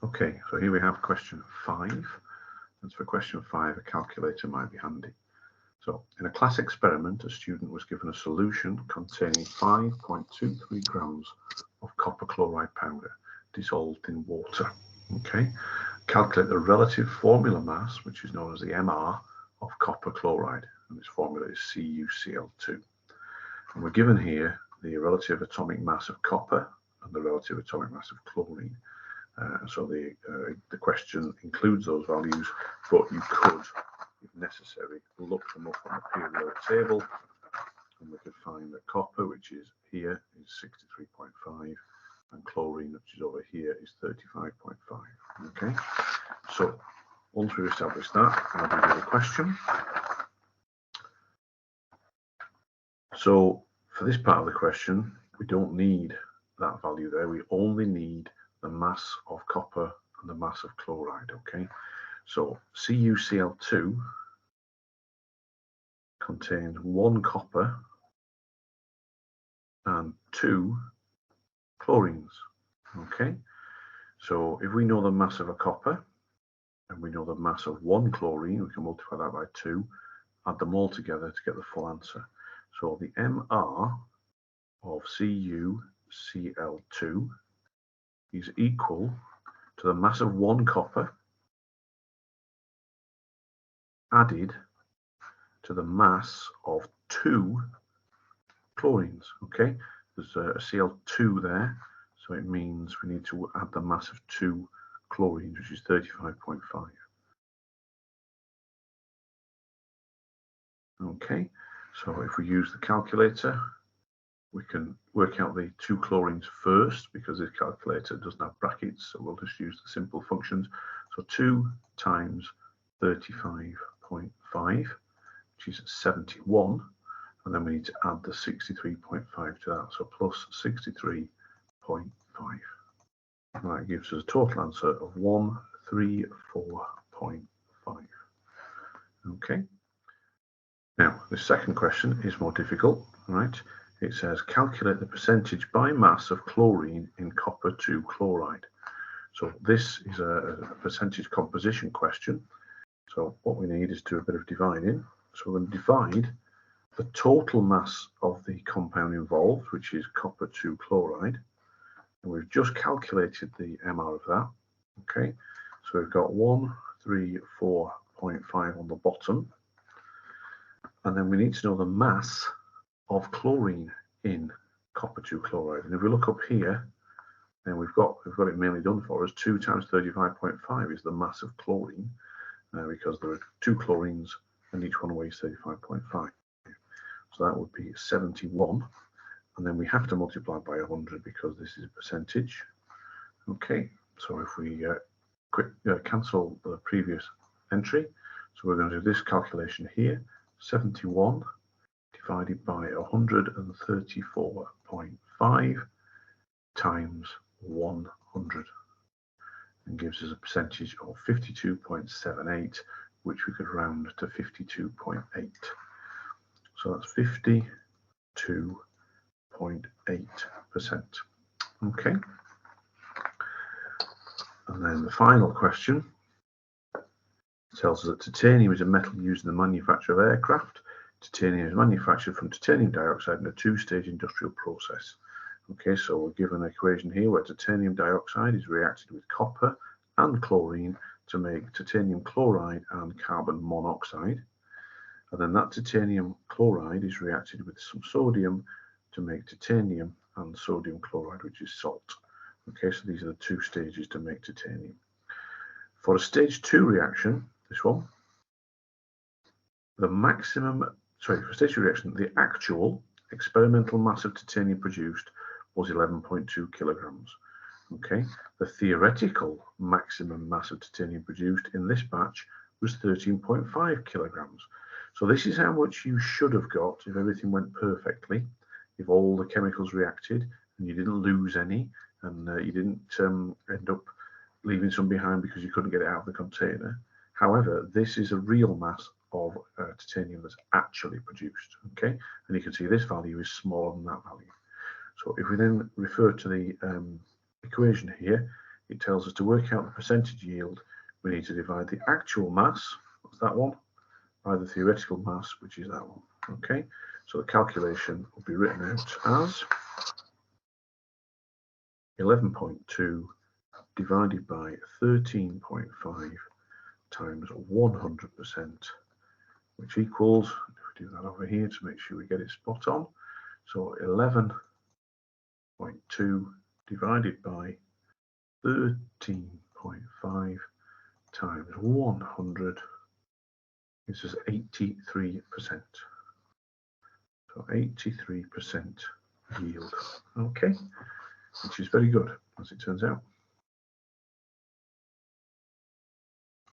Okay, so here we have question 5. And for question 5, a calculator might be handy. So in a class experiment, a student was given a solution containing 5.23 grams of copper chloride powder dissolved in water. Okay, calculate the relative formula mass, which is known as the MR, of copper chloride, and this formula is CuCl2. And we're given here the relative atomic mass of copper and the relative atomic mass of chlorine. So the question includes those values, but you could, if necessary, look them up on the periodic table, and we could find that copper, which is here, is 63.5, and chlorine, which is over here, is 35.5. Okay, so once we've established that, I'll give you the question. So for this part of the question, we don't need that value there. We only need the mass of copper and the mass of chloride. Okay, so CuCl2 contains 1 copper and 2 chlorines. Okay, so if we know the mass of a copper and we know the mass of 1 chlorine, we can multiply that by 2, add them all together to get the full answer. So the MR of CuCl2 is equal to the mass of 1 copper added to the mass of 2 chlorines. Okay, there's a Cl2 there, so it means we need to add the mass of 2 chlorines, which is 35.5. Okay, so if we use the calculator, we can work out the 2 chlorines first, because this calculator doesn't have brackets, so we'll just use the simple functions. So 2 times 35.5, which is 71, and then we need to add the 63.5 to that, so plus 63.5. And that gives us a total answer of 134.5. Okay. Now, the second question is more difficult, right? It says calculate the percentage by mass of chlorine in copper 2 chloride. So this is a percentage composition question. So what we need is to do a bit of dividing. So we're going to divide the total mass of the compound involved, which is copper 2 chloride. And we've just calculated the MR of that. Okay, so we've got 134.5 on the bottom. And then we need to know the mass of chlorine in copper 2 chloride. And if we look up here, then we've got it mainly done for us. 2 times 35.5 is the mass of chlorine, because there are 2 chlorines and each one weighs 35.5. So that would be 71. And then we have to multiply by 100 because this is a percentage. Okay, so if we cancel the previous entry, so we're going to do this calculation here. 71 divided by 134.5 times 100, and gives us a percentage of 52.78, which we could round to 52.8. So that's 52.8%. Okay. And then the final question tells us that titanium is a metal used in the manufacture of aircraft. Titanium is manufactured from titanium dioxide in a 2-stage industrial process. Okay, so we're given an equation here where titanium dioxide is reacted with copper and chlorine to make titanium chloride and carbon monoxide. And then that titanium chloride is reacted with some sodium to make titanium and sodium chloride, which is salt. Okay, so these are the 2 stages to make titanium. For a stage 2 reaction, this one, for stage 2 reaction, the actual experimental mass of titanium produced was 11.2 kilograms. Okay, the theoretical maximum mass of titanium produced in this batch was 13.5 kilograms. So this is how much you should have got if everything went perfectly, if all the chemicals reacted and you didn't lose any, and you didn't end up leaving some behind because you couldn't get it out of the container. However, this is a real mass of titanium that's actually produced. Okay, and you can see this value is smaller than that value. So if we then refer to the equation here, it tells us to work out the percentage yield, we need to divide the actual mass, that's that one, by the theoretical mass, which is that one. Okay, so the calculation will be written out as 11.2 divided by 13.5 times 100%, which equals, if we do that over here to make sure we get it spot on, so 11.2 divided by 13.5 times 100 gives us 83%. So 83% yield, okay, which is very good as it turns out.